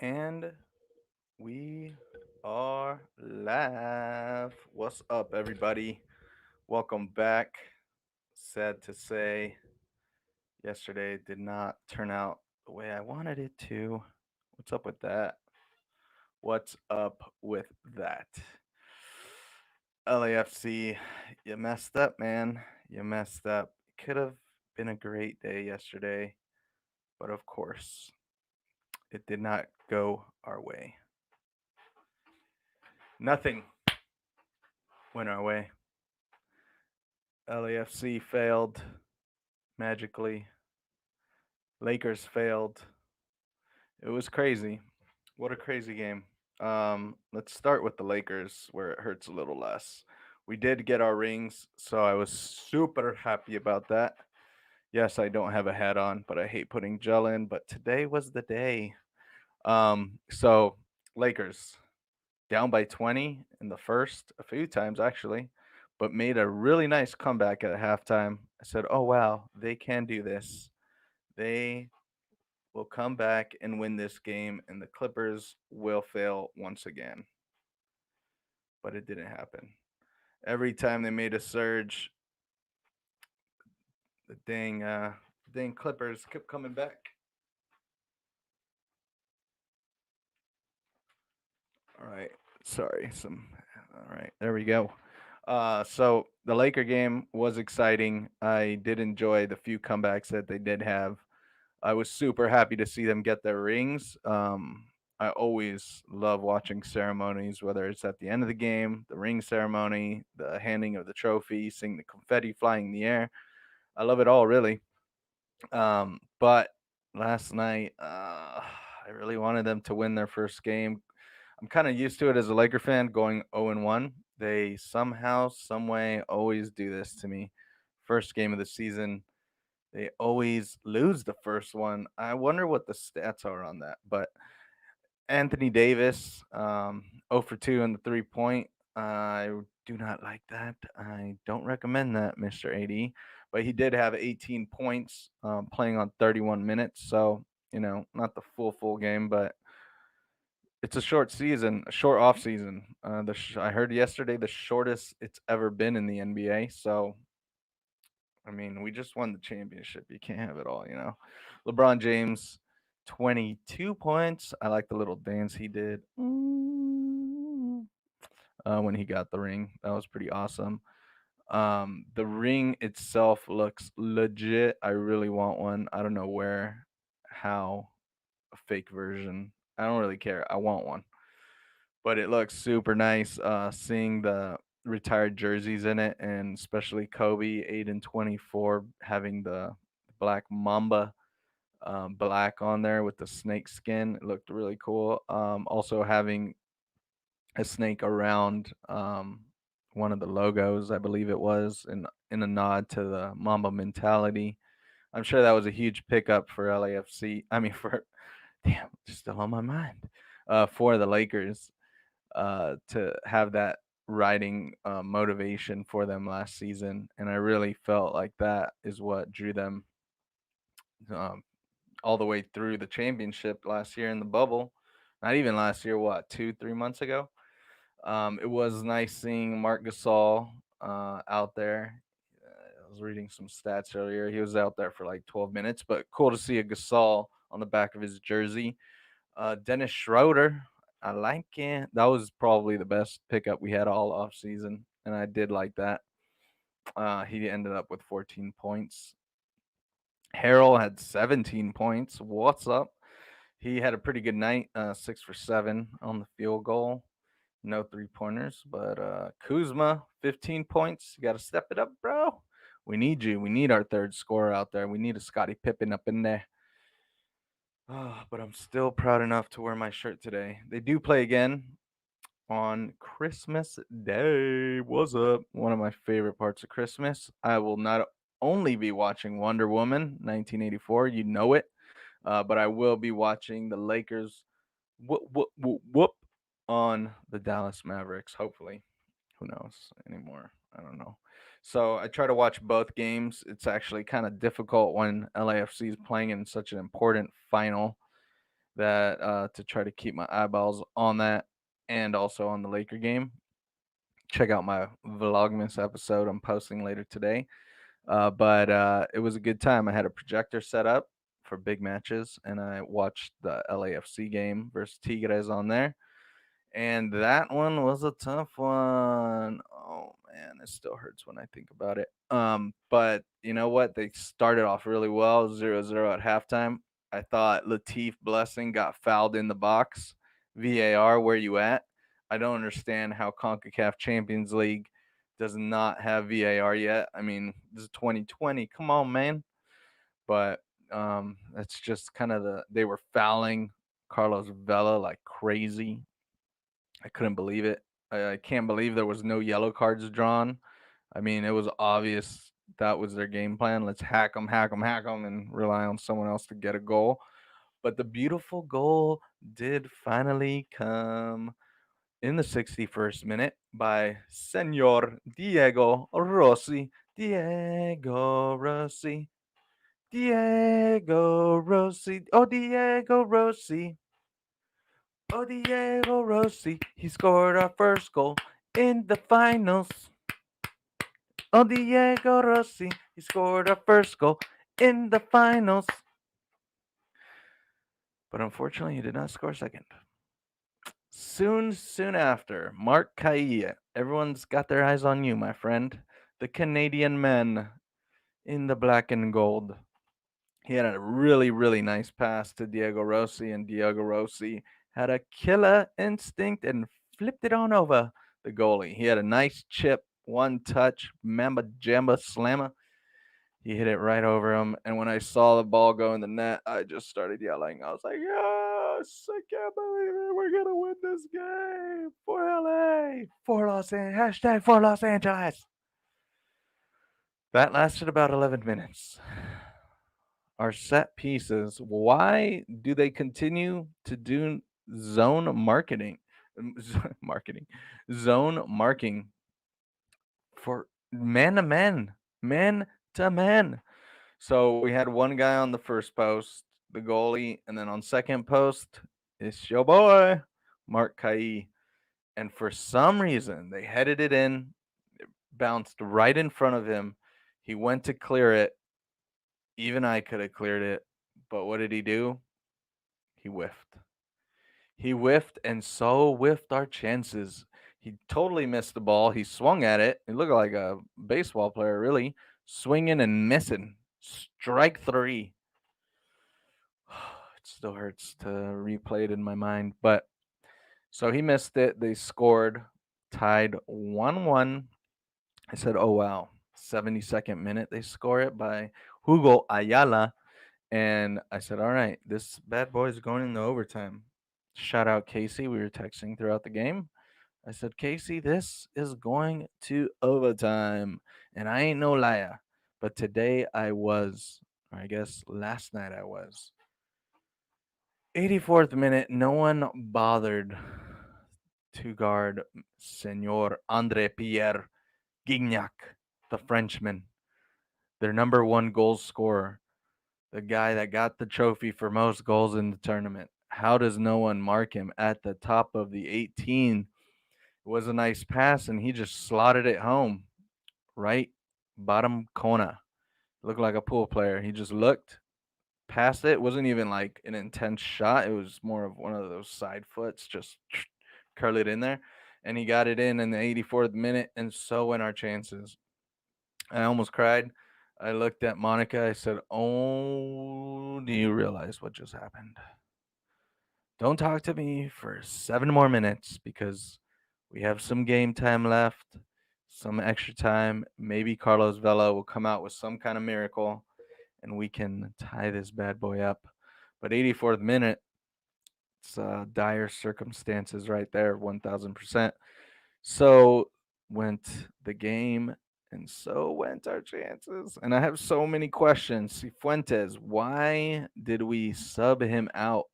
And we are live. What's up, everybody? Welcome back. Sad to say, yesterday did not turn out the way I wanted it to. What's up with that? What's up with that? LAFC, you messed up, man. You messed up. Could have been a great day yesterday, but of course, it did not go our way. Nothing went our way. LAFC failed magically. Lakers failed. It was crazy. What a crazy game. Let's start with the Lakers, where it hurts a little less. We did get our rings, so I was super happy about that. Yes, I don't have a hat on, but I hate putting gel in. But today was the day. So Lakers down by 20 in the first, a few times actually, but made a really nice comeback at halftime. I said, "Oh wow, they can do this. They will come back and win this game, and the Clippers will fail once again." But it didn't happen. Every time they made a surge, the dang Clippers kept coming back. All right, sorry, some. All right, there we go. So the Laker game was exciting. I did enjoy the few comebacks that they did have. I was super happy to see them get their rings. I always love watching ceremonies, whether it's at the end of the game, the ring ceremony, the handing of the trophy, seeing the confetti flying in the air. I love it all, really. But last night, I really wanted them to win their first game. I'm kind of used to it as a Laker fan, going 0-1. They somehow, some way, always do this to me. First game of the season, they always lose the first one. I wonder what the stats are on that. But Anthony Davis, 0 for 2 in the 3 point. I do not like that. I don't recommend that, Mr. AD. But he did have 18 points playing on 31 minutes. So, not the full game, but it's a short season, a short off season. I heard yesterday the shortest it's ever been in the NBA. So I mean, we just won the championship. You can't have it all. LeBron James, 22 points. I like the little dance he did when he got the ring. That was pretty awesome. The ring itself looks legit. I really want one. I don't know where, how, a fake version. I don't really care. I want one. But it looks super nice. Seeing the retired jerseys in it, and especially Kobe 8 and 24 having the black Mamba black on there with the snake skin. It looked really cool. Also having a snake around one of the logos, I believe it was, in a nod to the Mamba mentality. I'm sure that was a huge pickup for LAFC. I mean, for damn, it's still on my mind. For the Lakers, to have that riding motivation for them last season, and I really felt like that is what drew them um, all the way through the championship last year in the bubble. Not even last year, what, 2, 3 months ago? It was nice seeing Mark Gasol out there. I was reading some stats earlier. He was out there for like 12 minutes, but cool to see a Gasol on the back of his jersey. Dennis Schroeder, I like it. That was probably the best pickup we had all off season, and I did like that. He ended up with 14 points. Harrell had 17 points. What's up? He had a pretty good night, 6 for 7 on the field goal. No 3 pointers, but Kuzma, 15 points. You got to step it up, bro. We need you. We need our third scorer out there. We need a Scotty Pippen up in there. But I'm still proud enough to wear my shirt today. They do play again on Christmas Day. What's up? One of my favorite parts of Christmas. I will not only be watching Wonder Woman 1984, you know it, but I will be watching the Lakers whoop on the Dallas Mavericks, hopefully. Who knows anymore? I don't know. So I try to watch both games. It's actually kind of difficult when LAFC is playing in such an important final. that to try to keep my eyeballs on that and also on the Laker game. Check out my Vlogmas episode I'm posting later today. But it was a good time. I had a projector set up for big matches, and I watched the LAFC game versus Tigres on there. And that one was a tough one. Oh man, it still hurts when I think about it. But you know what? They started off really well, 0-0 at halftime. I thought Latif Blessing got fouled in the box. VAR, where you at? I don't understand how CONCACAF Champions League does not have VAR yet. I mean, this is 2020. Come on, man. But that's just kind of they were fouling Carlos Vela like crazy. I couldn't believe it. I can't believe there was no yellow cards drawn. I mean, it was obvious that was their game plan. Let's hack them, hack them, hack them, and rely on someone else to get a goal. But the beautiful goal did finally come in the 61st minute by Senor Diego Rossi. Diego Rossi. Diego Rossi. Oh, Diego Rossi. Oh, Diego Rossi, he scored our first goal in the finals. Oh, Diego Rossi, he scored our first goal in the finals. But unfortunately, he did not score second. Soon after, Mark Cailla. Everyone's got their eyes on you, my friend. The Canadian men in the black and gold. He had a really nice pass to Diego Rossi, and Diego Rossi had a killer instinct and flipped it on over the goalie. He had a nice chip, one touch, mamba jamba slammer. He hit it right over him, and when I saw the ball go in the net, I just started yelling. I was like, "Yes! I can't believe it! We're gonna win this game for LA, for Los Angeles, hashtag for Los Angeles." That lasted about 11 minutes. Our set pieces. Why do they continue to do zone marketing? Marketing, zone marking for man to man. So we had one guy on the first post, the goalie, and then on second post, it's your boy, Mark Kai. And for some reason, they headed it in, it bounced right in front of him. He went to clear it. Even I could have cleared it. But what did he do? He whiffed. He whiffed, and so whiffed our chances. He totally missed the ball. He swung at it. He looked like a baseball player, really, swinging and missing. Strike three. It still hurts to replay it in my mind. But so he missed it. They scored, tied 1-1. I said, oh, wow. 72nd minute, they score it by Hugo Ayala. And I said, all right, this bad boy is going into overtime. Shout out Casey. We were texting throughout the game. I said, Casey, this is going to overtime. And I ain't no liar. But today I was, or I guess last night I was. 84th minute, no one bothered to guard Senor Andre Pierre Gignac, the Frenchman, their number one goal scorer, the guy that got the trophy for most goals in the tournament. How does no one mark him at the top of the 18? It was a nice pass, and he just slotted it home, right bottom corner. Looked like a pool player. He just looked past it. It wasn't even like an intense shot. It was more of one of those side foots, just curl it in there. And he got it in the 84th minute, and so went our chances. I almost cried. I looked at Monica. I said, oh, do you realize what just happened? Don't talk to me for 7 more minutes because we have some game time left, some extra time. Maybe Carlos Vela will come out with some kind of miracle and we can tie this bad boy up. But 84th minute, it's dire circumstances right there, 1000%. So went the game, and so went our chances. And I have so many questions. Cifuentes, why did we sub him out?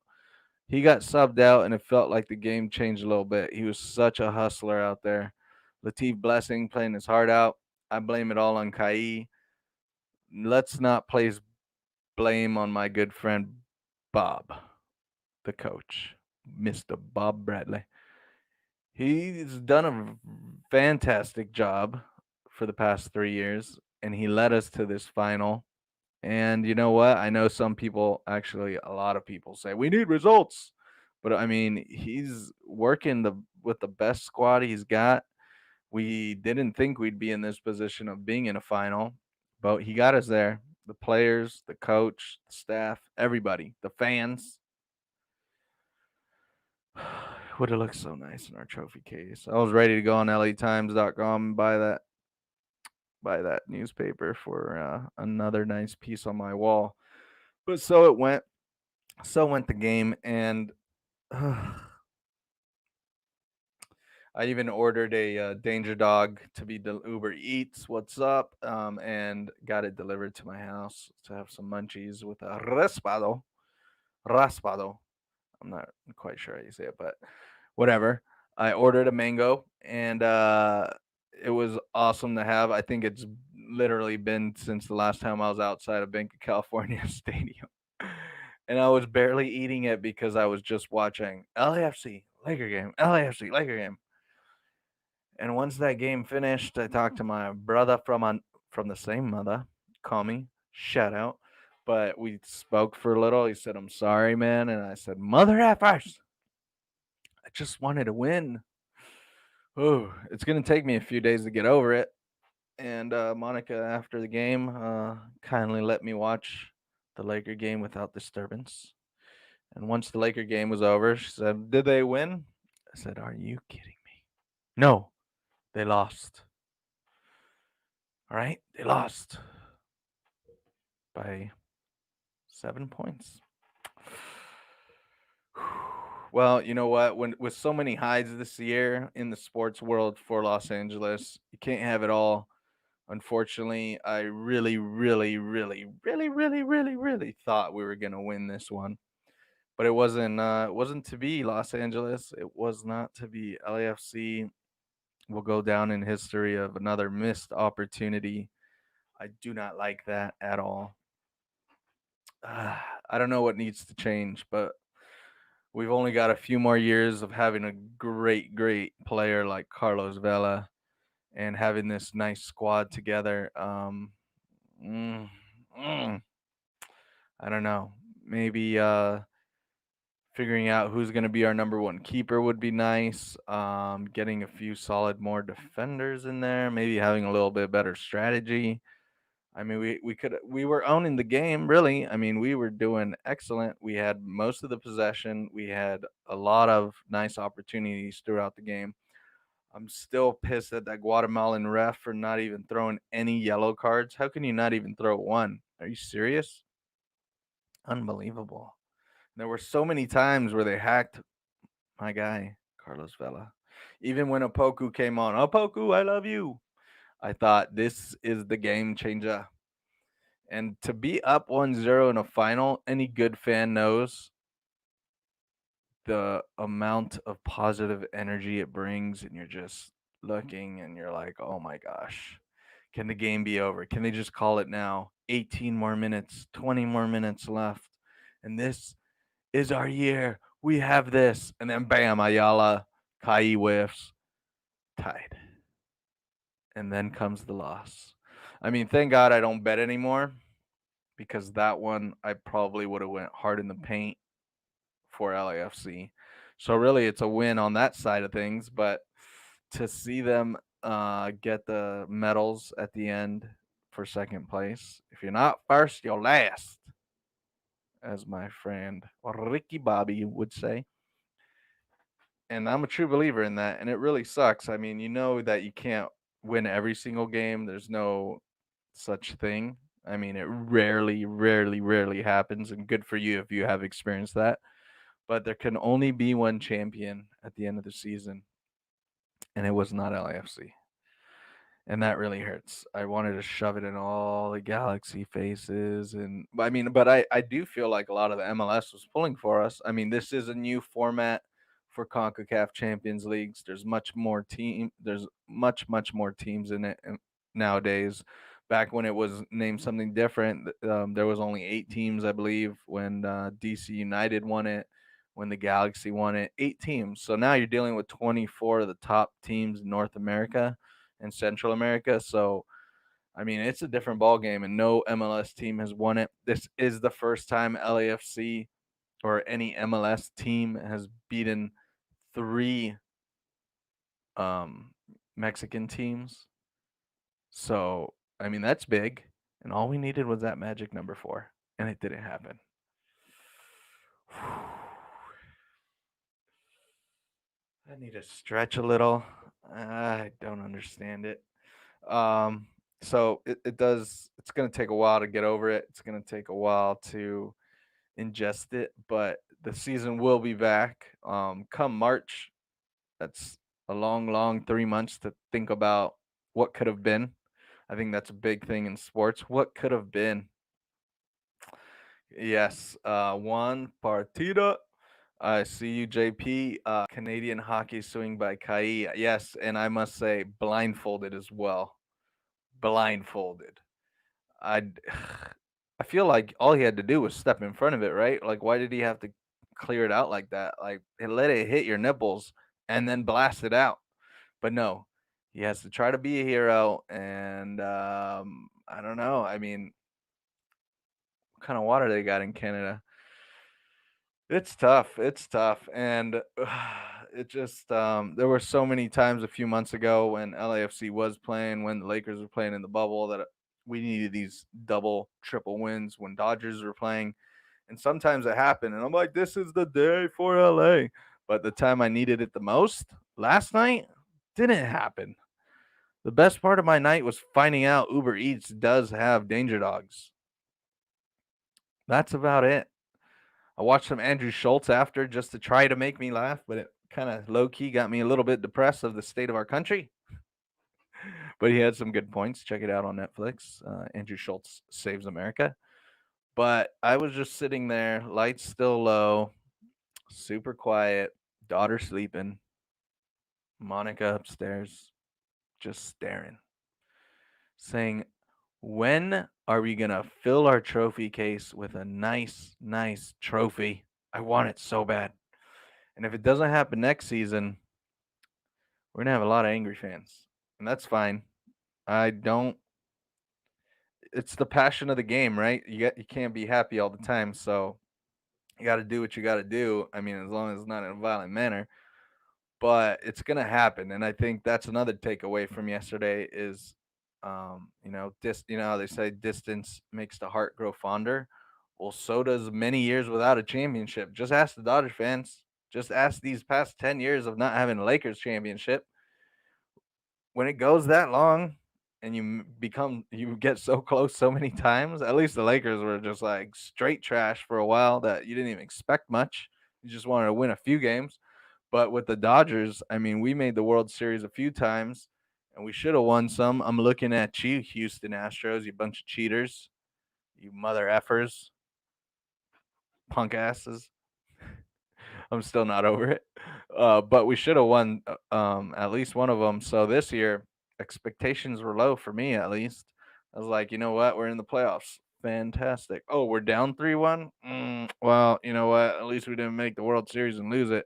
He got subbed out, and it felt like the game changed a little bit. He was such a hustler out there. Latif Blessing playing his heart out. I blame it all on Kai. Let's not place blame on my good friend Bob. the coach, Mr. Bob Bradley. He's done a fantastic job for the past 3 years, and he led us to this final. And you know what? I know some people, actually, a lot of people say we need results, but I mean, he's working with the best squad he's got. We didn't think we'd be in this position of being in a final, but he got us there. The players, the coach, the staff, everybody, the fans. Would have looked so nice in our trophy case. I was ready to go on LATimes.com and buy that newspaper for another nice piece on my wall. But so it went. So went the game, and I even ordered a danger dog to be Uber Eats. What's up? And got it delivered to my house to have some munchies with a raspado. I'm not quite sure how you say it, but whatever. I ordered a mango, and it was awesome to have. I think it's literally been since the last time I was outside of Bank of California Stadium. And I was barely eating it because I was just watching LAFC Laker game, LAFC Laker game. And once that game finished, I talked to my brother from the same mother. Call me, shout out. But we spoke for a little. He said, "I'm sorry, man," and I said, "Mother effers, I just wanted to win." Oh, it's gonna take me a few days to get over it. And Monica, after the game, kindly let me watch the Laker game without disturbance. And once the Laker game was over, she said, "Did they win?" I said, "Are you kidding me?" No, they lost. All right, they lost by 7 points. Well, you know what? When with so many highs this year in the sports world for Los Angeles, you can't have it all. Unfortunately, I really, really, really, really, really, really, really thought we were gonna win this one, but it wasn't. It wasn't to be. Los Angeles. It was not to be. LAFC will go down in history of another missed opportunity. I do not like that at all. I don't know what needs to change, but we've only got a few more years of having a great, great player like Carlos Vela and having this nice squad together. Mm, mm, I don't know. Maybe figuring out who's going to be our number one keeper would be nice. Getting a few solid more defenders in there. Maybe having a little bit better strategy. I mean, we were owning the game really. I mean, we were doing excellent. We had most of the possession. We had a lot of nice opportunities throughout the game. I'm still pissed at that Guatemalan ref for not even throwing any yellow cards. How can you not even throw one? Are you serious? Unbelievable. There were so many times where they hacked my guy, Carlos Vela. Even when Opoku came on, Opoku, I love you. I thought this is the game changer. And to be up 1-0 in a final, any good fan knows the amount of positive energy it brings. And you're just looking and you're like, oh my gosh, can the game be over? Can they just call it now? 18 more minutes, 20 more minutes left. And this is our year. We have this. And then bam, Ayala, Kai whiffs, tied. And then comes the loss. I mean, thank God I don't bet anymore because that one I probably would have went hard in the paint for LAFC. So really it's a win on that side of things, but to see them get the medals at the end for second place, if you're not first, you're last, as my friend Ricky Bobby would say. And I'm a true believer in that, and it really sucks. I mean, you know that you can't win every single game. There's no such thing. I mean, it rarely, rarely, rarely happens, and good for you if you have experienced that. But there can only be one champion at the end of the season, and it was not LAFC. And that really hurts. I wanted to shove it in all the Galaxy faces, and I mean, but I do feel like a lot of the MLS was pulling for us. I mean, this is a new format for CONCACAF Champions Leagues. There's much more teams in it nowadays. Back when it was named something different, there was only 8 teams, I believe, when DC United won it. when the Galaxy won it. 8 teams. So now you're dealing with 24 of the top teams in North America and Central America. So I mean, it's a different ball game, and no MLS team has won it. This is the first time LAFC or any MLS team has beaten three um, Mexican teams. So I mean, that's big, and all we needed was that magic number 4, and it didn't happen. I need to stretch a little. I don't understand it. Um, so it does. It's gonna take a while to get over it. It's gonna take a while to ingest it, but the season will be back. Come March, that's a long, long 3 months to think about what could have been. I think that's a big thing in sports. What could have been? Yes, one partida. I see you, JP. Canadian hockey swing by Kai. Yes, and I must say, blindfolded as well. Blindfolded. I I feel like all he had to do was step in front of it, right? Like, why did he have to clear it out like that? Like, let it hit your nipples and then blast it out. But no, he has to try to be a hero. And I don't know. I mean, what kind of water they got in Canada? It's tough. It's tough, and it just there were so many times a few months ago when LAFC was playing, when the Lakers were playing in the bubble, that we needed these double, triple wins when Dodgers were playing, and sometimes it happened, and I'm like, this is the day for LA. But the time I needed it the most, last night, didn't happen. The best part of my night was finding out Uber Eats does have danger dogs. That's about it. I watched some Andrew Schultz after just to try to make me laugh, but it kind of low key got me a little bit depressed of the state of our country. But he had some good points. Check it out on Netflix. Andrew Schultz Saves America. But I was just sitting there, lights still low, super quiet, daughter sleeping, Monica upstairs, just staring, saying, when are we going to fill our trophy case with a nice, nice trophy? I want it so bad. And if it doesn't happen next season, we're gonna have a lot of angry fans, and that's fine. I don't. It's the passion of the game, right? You can't be happy all the time, so you got to do what you got to do. I mean, as long as it's not in a violent manner, but it's gonna happen, and I think that's another takeaway from yesterday is, you know how they say distance makes the heart grow fonder. Well, so does many years without a championship. Just ask the Dodgers fans. Just ask these past 10 years of not having a Lakers championship. When it goes that long and you get so close so many times, at least the Lakers were just like straight trash for a while that you didn't even expect much. You just wanted to win a few games. But with the Dodgers, I mean, we made the World Series a few times and we should have won some. I'm looking at you, Houston Astros, you bunch of cheaters, you mother effers, punk asses. I'm still not over it. But we should have won at least one of them. So this year, expectations were low for me at least. I was like, you know what? We're in the playoffs. Fantastic. Oh, we're down 3-1. Well, you know what? At least we didn't make the World Series and lose it.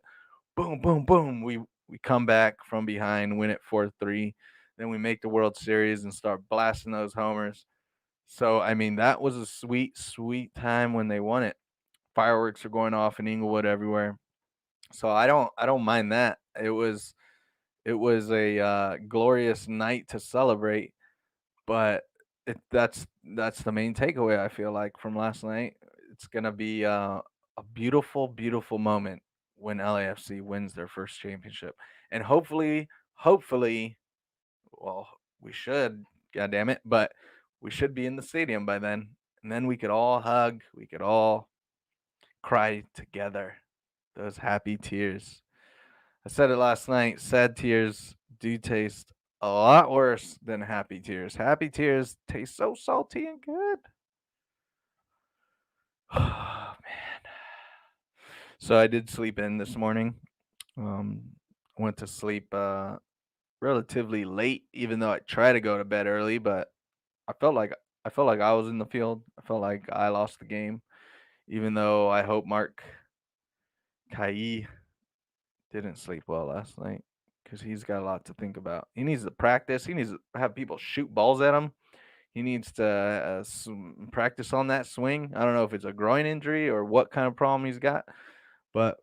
Boom, boom, boom. We come back from behind, win it 4-3. Then we make the World Series and start blasting those homers. So I mean, that was a sweet, sweet time when they won it. Fireworks are going off in Inglewood everywhere. So I don't mind that. It was a glorious night to celebrate, but that's the main takeaway I feel like from last night. It's gonna be a beautiful, beautiful moment when LAFC wins their first championship, and hopefully, well, we should, god damn it, but we should be in the stadium by then, and then we could all hug, we could all cry together, those happy tears. I said it last night. Sad tears do taste a lot worse than happy tears. Happy tears taste so salty and good. Oh, man. So I did sleep in this morning. I went to sleep relatively late, even though I try to go to bed early. But I felt like I felt like I was in the field. I felt like I lost the game, even though I hope Mark Kai didn't sleep well last night because he's got a lot to think about. He needs to practice. He needs to have people shoot balls at him. He needs to practice on that swing. I don't know if it's a groin injury or what kind of problem he's got, but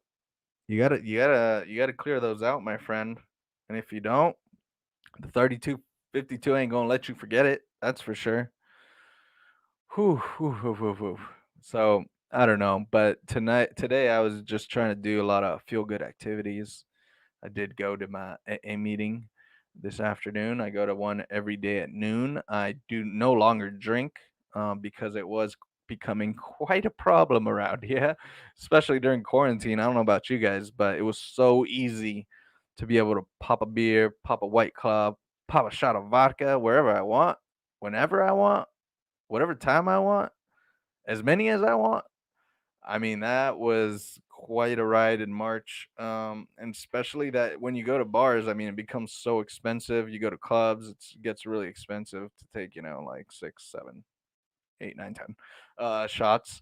you gotta clear those out, my friend. And if you don't, the 32-52 ain't gonna let you forget it. That's for sure. Whew, whew, whew, whew, whew. So I don't know, but today I was just trying to do a lot of feel good activities. I did go to my a meeting this afternoon. I go to one every day at noon. I do no longer drink because it was becoming quite a problem around here, especially during quarantine. I don't know about you guys, but it was so easy to be able to pop a beer, pop a white club, pop a shot of vodka wherever I want, whenever I want, whatever time I want, as many as I want. I mean, that was quite a ride in March, and especially that when you go to bars, I mean, it becomes so expensive. You go to clubs, it gets really expensive to take, like 6, 7, 8, 9, 10 shots.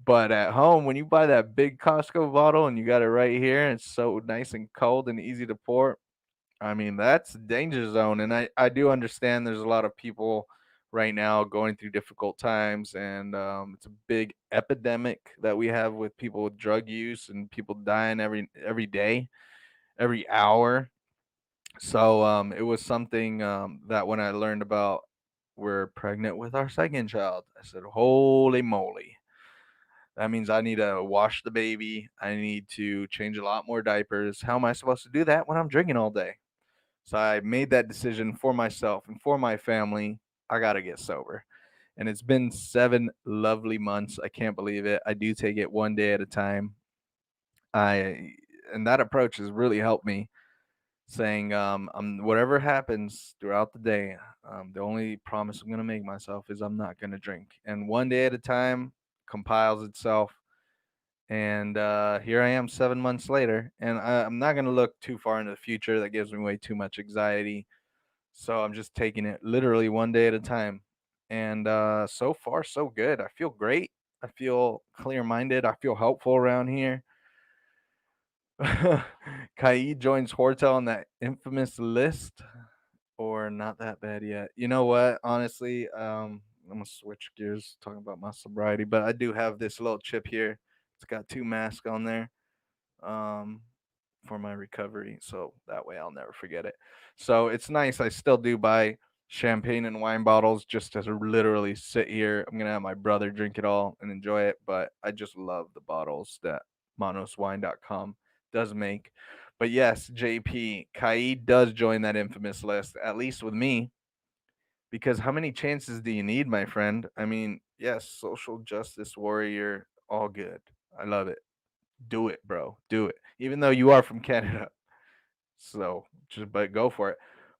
But at home, when you buy that big Costco bottle and you got it right here, and it's so nice and cold and easy to pour, I mean, that's danger zone, and I do understand there's a lot of people right now going through difficult times, and it's a big epidemic that we have with people with drug use and people dying every day, every hour. So it was something that when I learned about we're pregnant with our second child, I said, "Holy moly!" That means I need to wash the baby. I need to change a lot more diapers. How am I supposed to do that when I'm drinking all day? So I made that decision for myself and for my family. I got to get sober. And it's been 7 lovely months. I can't believe it. I do take it one day at a time. I and that approach has really helped me saying whatever happens throughout the day, the only promise I'm going to make myself is I'm not going to drink. And one day at a time compiles itself. And here I am 7 months later, and I'm not going to look too far into the future. That gives me way too much anxiety. So I'm just taking it literally one day at a time. And so far, so good. I feel great. I feel clear minded. I feel helpful around here. Kai joins Hortel on that infamous list, or not that bad yet. You know what? Honestly, I'm gonna switch gears talking about my sobriety, but I do have this little chip here. It's got 2 masks on there. Um, for my recovery, so that way I'll never forget it. So it's nice. I still do buy champagne and wine bottles just to literally sit here. I'm gonna have my brother drink it all and enjoy it, but I just love the bottles that monoswine.com does make. But yes, JP, Kai does join that infamous list, at least with me, because how many chances do you need, my friend? I mean, yes, social justice warrior, all good. I love it. Do it, bro. Do it. Even though you are from Canada. So just but go for it.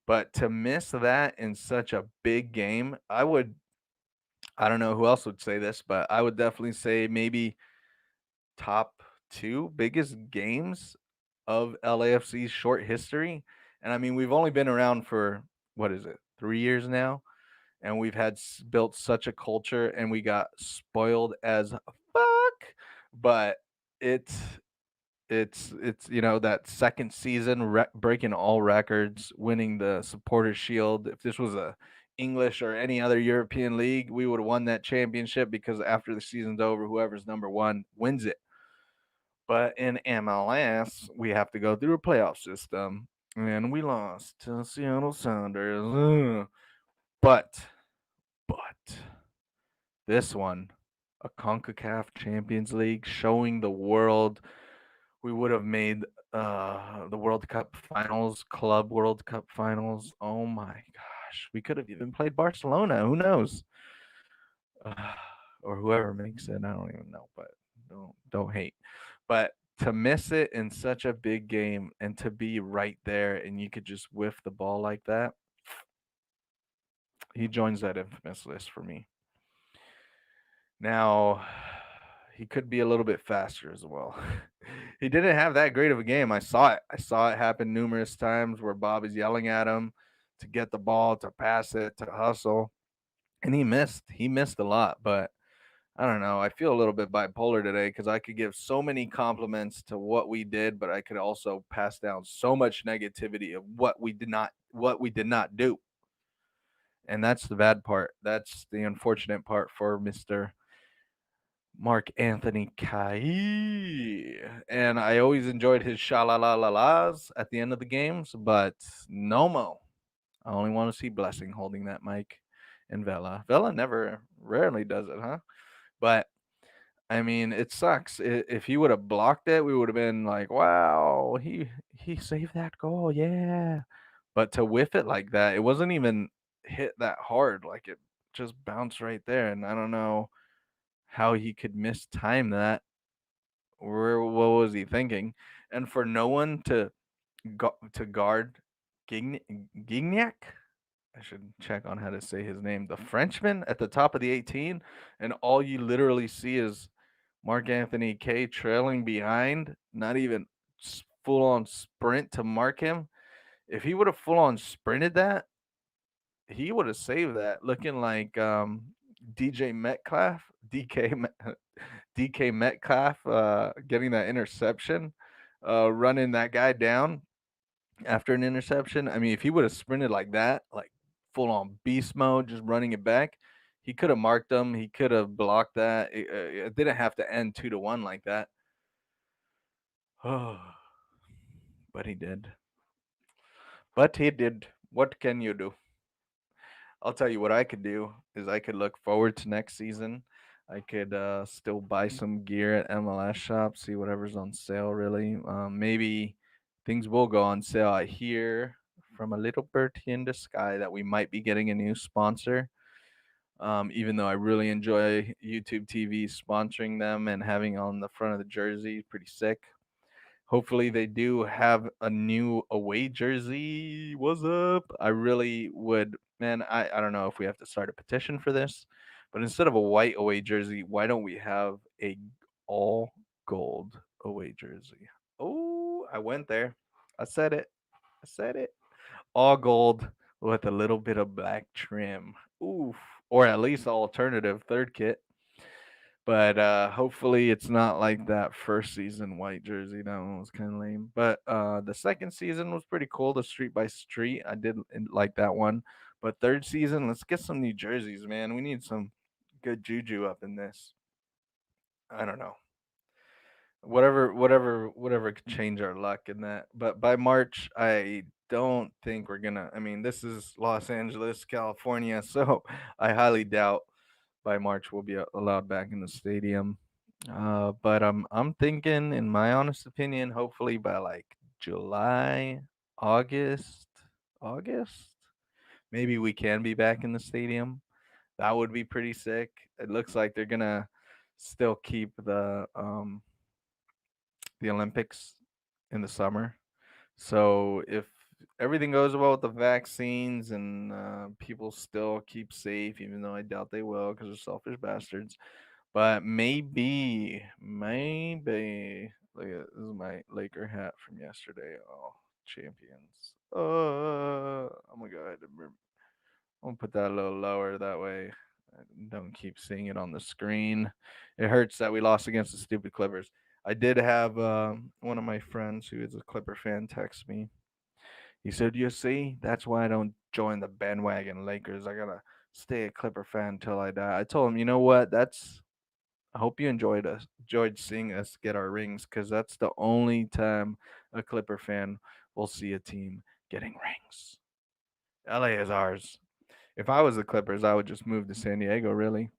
But to miss that in such a big game, I don't know who else would say this, but I would definitely say maybe top 2 biggest games of LAFC's short history. And I mean, we've only been around for what is it? 3 years now, and we've had built such a culture and we got spoiled as fuck. But it's it's that second season breaking all records, winning the supporter shield. If this was a English or any other European league, we would have won that championship because after the season's over, whoever's number one wins it. But in MLS, we have to go through a playoff system, and we lost to Seattle Sounders. Ugh. But this one, a CONCACAF Champions League, showing the world we would have made the World Cup finals, Club World Cup finals. Oh my gosh, we could have even played Barcelona. Who knows? Uh, or whoever makes it, I don't even know. But don't hate. But to miss it in such a big game and to be right there and you could just whiff the ball like that, he joins that infamous list for me. Now, he could be a little bit faster as well. He didn't have that great of a game. I saw it. I saw it happen numerous times where Bob is yelling at him to get the ball, to pass it, to hustle, and he missed. He missed a lot, but I don't know. I feel a little bit bipolar today because I could give so many compliments to what we did, but I could also pass down so much negativity of what we did not do. And that's the bad part. That's the unfortunate part for Mr. Mark Anthony Kai. And I always enjoyed his sha la la la la's at the end of the games, but no mo. I only want to see Blessing holding that mic and Vela. Vela never, rarely does it, huh? But I mean, it sucks. If he would have blocked it, we would have been like, "Wow, he saved that goal, yeah." But to whiff it like that, it wasn't even hit that hard. Like it just bounced right there, and I don't know how he could mistime that. Where what was he thinking? And for no one to guard Gign- Gignac, I should check on how to say his name. The Frenchman at the top of the 18, and all you literally see is Mark Anthony K trailing behind, not even full on sprint to mark him. If he would have full on sprinted that, he would have saved that. Looking like DJ Metcalf, DK Metcalf, getting that interception, running that guy down after an interception. I mean, if he would have sprinted like that, like full on beast mode, just running it back, he could have marked them. He could have blocked that. It didn't have to end 2-1 like that. Oh, but he did. But he did. What can you do? I'll tell you what I could do is I could look forward to next season. I could still buy some gear at MLS shop, see whatever's on sale. Really, maybe things will go on sale. I hear from a little bird in the sky that we might be getting a new sponsor. Even though I really enjoy YouTube TV sponsoring them and having on the front of the jersey, pretty sick. Hopefully they do have a new away jersey. What's up? I really would, man. I don't know if we have to start a petition for this, but instead of a white away jersey, why don't we have a all gold away jersey? Oh, I went there. I said it. I said it. All gold with a little bit of black trim. Oof. Or at least alternative third kit. But hopefully it's not like that first season white jersey. That one was kind of lame. But the second season was pretty cool. The street by street, I did like that one. But third season, let's get some new jerseys, man. We need some good juju up in this. I don't know. Whatever could change our luck in that. But by March, I don't think we're gonna. I mean, this is Los Angeles, California, so I highly doubt by March we'll be allowed back in the stadium. But I'm thinking, in my honest opinion, hopefully by like July, August, August, maybe we can be back in the stadium. That would be pretty sick. It looks like they're gonna still keep the Olympics in the summer. So if everything goes well with the vaccines and people still keep safe, even though I doubt they will because they're selfish bastards. But maybe. Look at this is my Laker hat from yesterday. Oh, champions. I'm gonna go ahead and I'm gonna put that a little lower that way. I don't keep seeing it on the screen. It hurts that we lost against the stupid Clippers. I did have one of my friends who is a Clipper fan text me. He said, "You see, that's why I don't join the bandwagon Lakers. I gotta stay a Clipper fan until I die." I told him, "You know what? That's I hope you enjoyed seeing us get our rings, because that's the only time a Clipper fan will see a team getting rings. LA is ours. If I was the Clippers, I would just move to San Diego, really.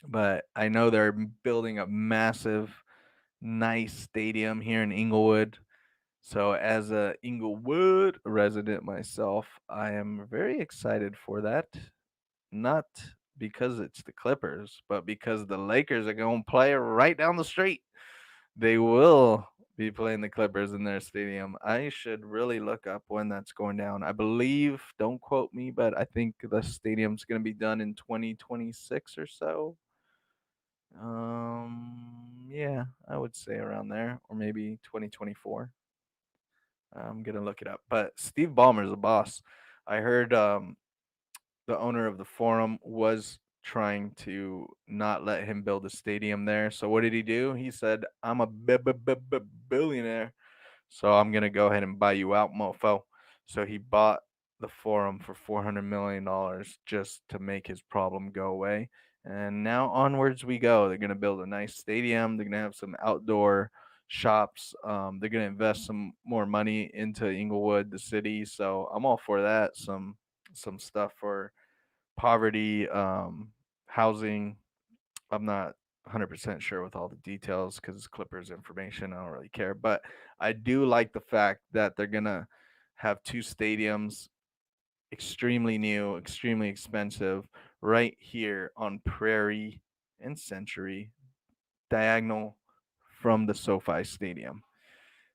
But I know they're building a massive, nice stadium here in Inglewood. So, as a Inglewood resident myself, I am very excited for that. Not because it's the Clippers, but because the Lakers are going to play right down the street. They will be playing the Clippers in their stadium. I should really look up when that's going down. I believe, don't quote me, but I think the stadium's going to be done in 2026 or so. Yeah, I would say around there, or maybe 2024. I'm gonna look it up. But Steve Ballmer's a boss. I heard the owner of the forum was trying to not let him build a stadium there. So what did he do? He said, "I'm a billionaire, so I'm gonna go ahead and buy you out, mofo." So he bought the forum for $400 million just to make his problem go away. And now onwards we go. They're gonna build a nice stadium. They're gonna have some outdoor shops. They're gonna invest some more money into Inglewood, the city. So I'm all for that. Some stuff for poverty, housing. I'm not 100% sure with all the details because it's Clippers information. I don't really care. But I do like the fact that they're going to have two stadiums, extremely new, extremely expensive, right here on Prairie and Century, diagonal from the SoFi Stadium.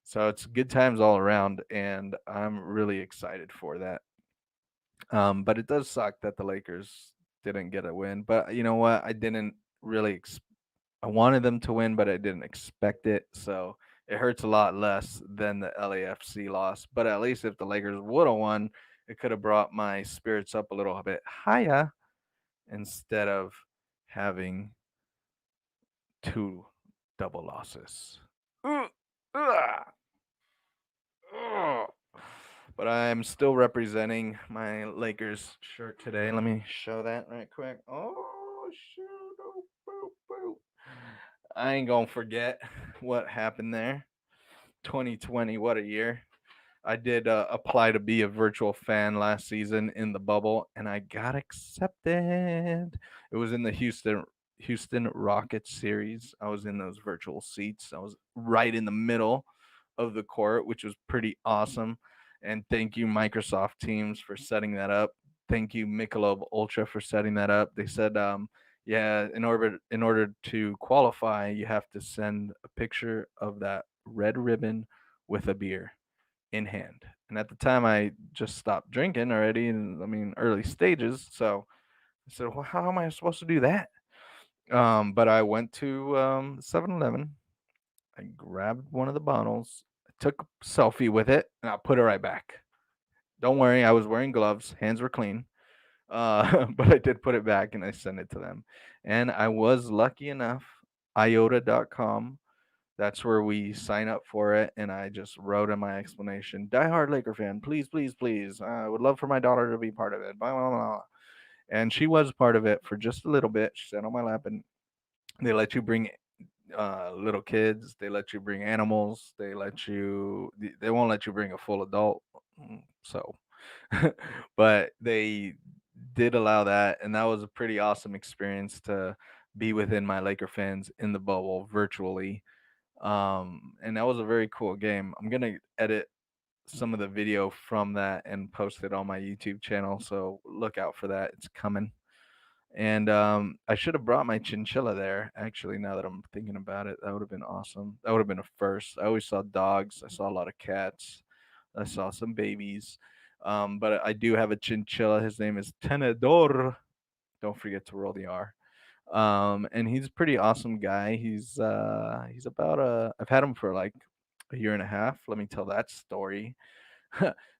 So it's good times all around, and I'm really excited for that. But it does suck that the Lakers didn't get a win. But you know what? I didn't really I wanted them to win, but I didn't expect it. So it hurts a lot less than the LAFC loss. But at least if the Lakers would have won, it could have brought my spirits up a little bit higher instead of having two double losses. Ugh, ugh, ugh. But I'm still representing my Lakers shirt today. Let me show that right quick. Oh, shoot. Oh, boo, boo. I ain't gonna forget what happened there. 2020, what a year. I did apply to be a virtual fan last season in the bubble, and I got accepted. It was in the Houston Rockets series. I was in those virtual seats. I was right in the middle of the court, which was pretty awesome. And thank you, Microsoft Teams, for setting that up. Thank you, Michelob Ultra, for setting that up. They said, yeah, in order to qualify, you have to send a picture of that red ribbon with a beer in hand. And at the time, I just stopped drinking already, and I mean, early stages. So I said, well, how am I supposed to do that? But I went to 7-Eleven. I grabbed one of the bottles, I took a selfie with it, and I put it right back. Don't worry, I was wearing gloves, hands were clean. But I did put it back and I sent it to them. And I was lucky enough, iota.com, that's where we sign up for it. And I just wrote in my explanation, diehard Laker fan, please, please, please. I would love for my daughter to be part of it. Blah, blah, blah. And she was part of it for just a little bit. She sat on my lap, and they let you bring little kids. They let you bring animals. They won't let you bring a full adult. So, but they did allow that. And that was a pretty awesome experience to be within my Laker fans in the bubble virtually. And that was a very cool game. I'm gonna edit some of the video from that and post it on my YouTube channel. So look out for that. It's coming. And I should have brought my chinchilla there. Actually, now that I'm thinking about it, that would have been awesome. That would have been a first. I always saw dogs. I saw a lot of cats. I saw some babies. But I do have a chinchilla. His name is Tenedor. Don't forget to roll the R. And he's a pretty awesome guy. He's about I've had him for like a year and a half. Let me tell that story.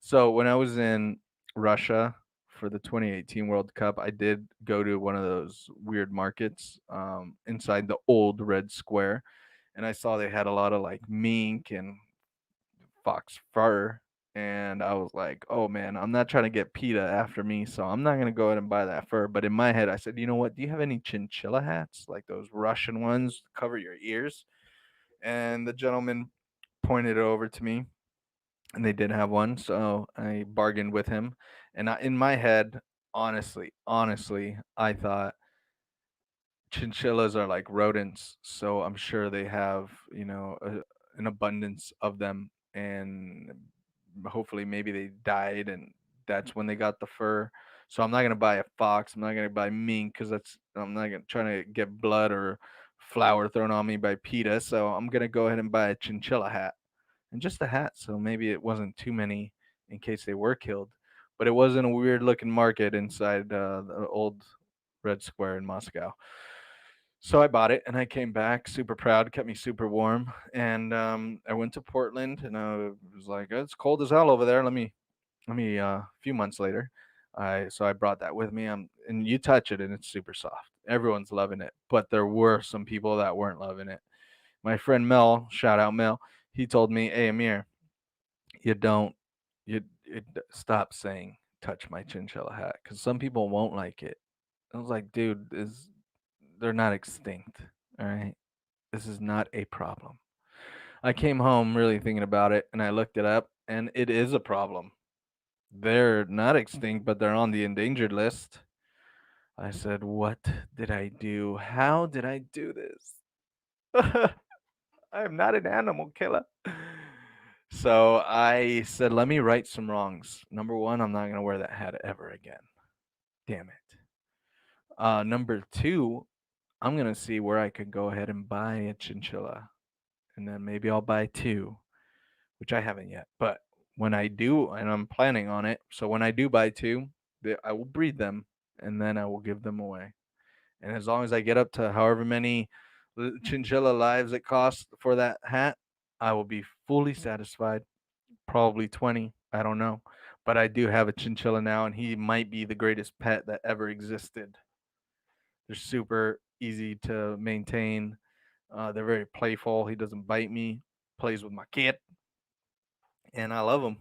So when I was in Russia for the 2018 World Cup, I did go to one of those weird markets inside the old Red Square, and I saw they had a lot of like mink and fox fur. And I was like, oh man, I'm not trying to get PETA after me, so I'm not gonna go ahead and buy that fur. But in my head, I said, you know what? Do you have any chinchilla hats, like those Russian ones, cover your ears? And the gentleman pointed it over to me, and they did have one, so I bargained with him. And in my head, honestly, I thought chinchillas are like rodents, so I'm sure they have, an abundance of them, and hopefully maybe they died, and that's when they got the fur. So I'm not gonna buy a fox. I'm not gonna buy mink because I'm not gonna try to get blood or flour thrown on me by PETA. So I'm gonna go ahead and buy a chinchilla hat, and just a hat. So maybe it wasn't too many in case they were killed, but it was in a weird looking market inside the old Red Square in Moscow. So I bought it and I came back super proud, kept me super warm. And I went to Portland and I was like, it's cold as hell over there. A few months later, I brought that with me. And you touch it and it's super soft. Everyone's loving it, but there were some people that weren't loving it. My friend Mel, shout out Mel, he told me, "Hey Amir, you don't you stop saying touch my chinchilla hat because some people won't like it." I was like, dude, is they're not extinct. All right, this is not a problem. I came home really thinking about it, and I looked it up, and it is a problem. They're not extinct, but they're on the endangered list. I said, what did I do? How did I do this? I am not an animal killer. So I said, let me right some wrongs. Number one, I'm not going to wear that hat ever again. Damn it. Number two, I'm going to see where I could go ahead and buy a chinchilla. And then maybe I'll buy two, which I haven't yet. But when I do, and I'm planning on it, so when I do buy two, I will breed them and then I will give them away. And as long as I get up to however many chinchilla lives it costs for that hat, I will be fully satisfied. Probably 20. I don't know. But I do have a chinchilla now, and he might be the greatest pet that ever existed. They're super easy to maintain. They're very playful. He doesn't bite me, plays with my kid, and I love him.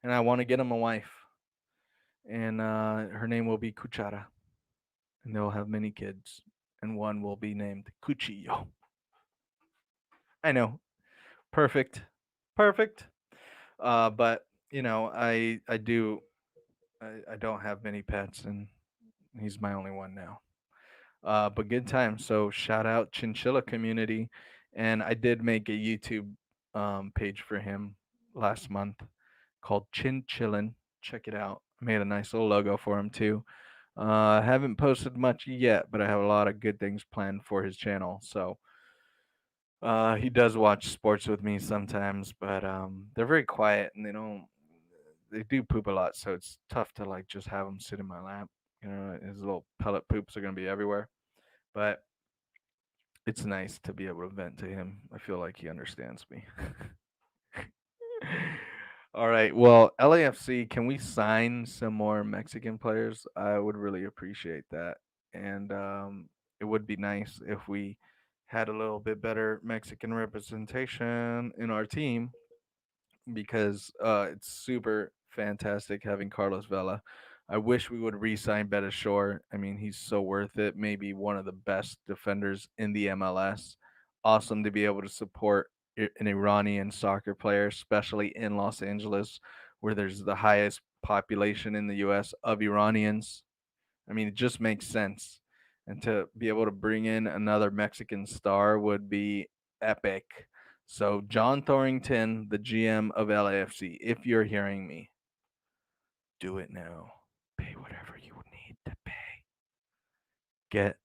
And I want to get him a wife. And her name will be Cuchara. And they'll have many kids. And one will be named Cuchillo. I know. Perfect. Perfect. But I don't have many pets, and he's my only one now. But good time. So shout out Chinchilla community, and I did make a YouTube page for him last month called Chinchillin. Check it out. I made a nice little logo for him too. I haven't posted much yet, but I have a lot of good things planned for his channel. So he does watch sports with me sometimes, but they're very quiet and they do poop a lot, so it's tough to like just have him sit in my lap. His little pellet poops are gonna be everywhere, but it's nice to be able to vent to him. I feel like he understands me. All right. Well, LAFC, can we sign some more Mexican players? I would really appreciate that. And it would be nice if we had a little bit better Mexican representation in our team because it's super fantastic having Carlos Vela. I wish we would re-sign Betashore. I mean, he's so worth it. Maybe one of the best defenders in the MLS. Awesome to be able to support an Iranian soccer player, especially in Los Angeles, where there's the highest population in the U.S. of Iranians. I mean, it just makes sense. And to be able to bring in another Mexican star would be epic. So, John Thorrington, the GM of LAFC, if you're hearing me, do it now. Pay whatever you need to pay. Get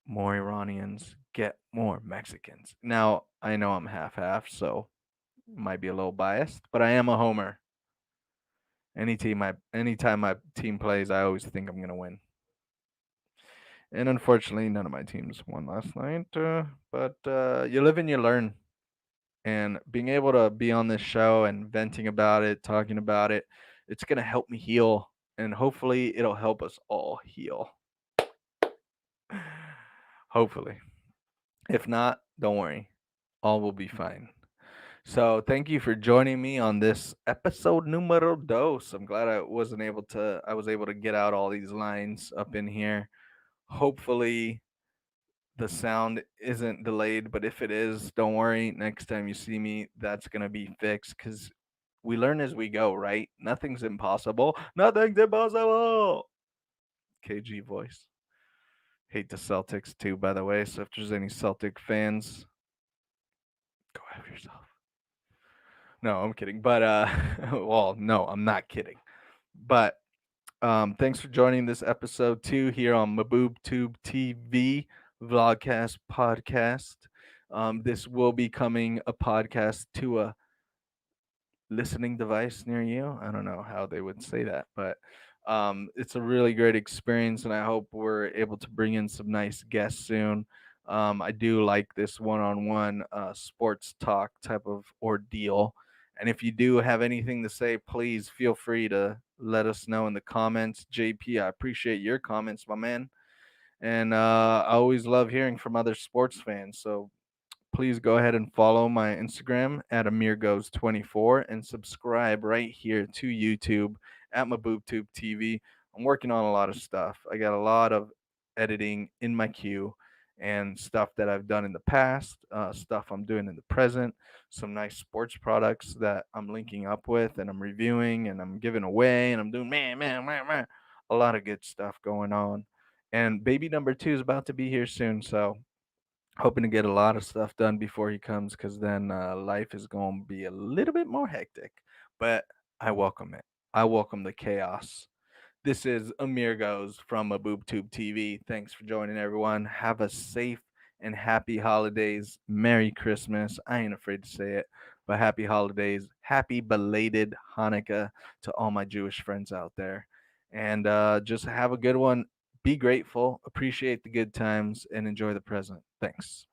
more Iranians, get more Mexicans. Now, I know I'm half half, so might be a little biased, but I am a homer. Anytime my team plays, I always think I'm gonna win. And unfortunately, none of my teams won last night. But you live and you learn. And being able to be on this show and venting about it, talking about it, it's going to help me heal. And hopefully, it'll help us all heal. Hopefully. If not, don't worry. All will be fine. So, thank you for joining me on this episode numero dos. I'm glad I was able to get out all these lines up in here. Hopefully, the sound isn't delayed, but if it is, don't worry. Next time you see me, that's going to be fixed because we learn as we go, right? Nothing's impossible. Nothing's impossible. KG voice. Hate the Celtics too, by the way. So if there's any Celtic fans, go have yourself. No, I'm kidding. But well, no, I'm not kidding. But thanks for joining this episode 2 here on MahboobTubeTV Vlogcast podcast. This will be coming a podcast to a listening device near you. I don't know how they would say that, but it's a really great experience, and I hope we're able to bring in some nice guests soon. I do like this one-on-one sports talk type of ordeal, and if you do have anything to say, please feel free to Let us know in the comments. JP, I appreciate your comments, my man. And I always love hearing from other sports fans. So please go ahead and follow my Instagram at AmirGoes24 and subscribe right here to YouTube at MahboobTubeTV. I'm working on a lot of stuff. I got a lot of editing in my queue and stuff that I've done in the past, stuff I'm doing in the present, some nice sports products that I'm linking up with and I'm reviewing and I'm giving away and I'm doing man, a lot of good stuff going on. And baby number two is about to be here soon, so hoping to get a lot of stuff done before he comes because then life is going to be a little bit more hectic. But I welcome it. I welcome the chaos. This is Amir Goes from MahboobTube TV. Thanks for joining, everyone. Have a safe and happy holidays. Merry Christmas. I ain't afraid to say it, but happy holidays. Happy belated Hanukkah to all my Jewish friends out there. And just have a good one. Be grateful, appreciate the good times, and enjoy the present. Thanks.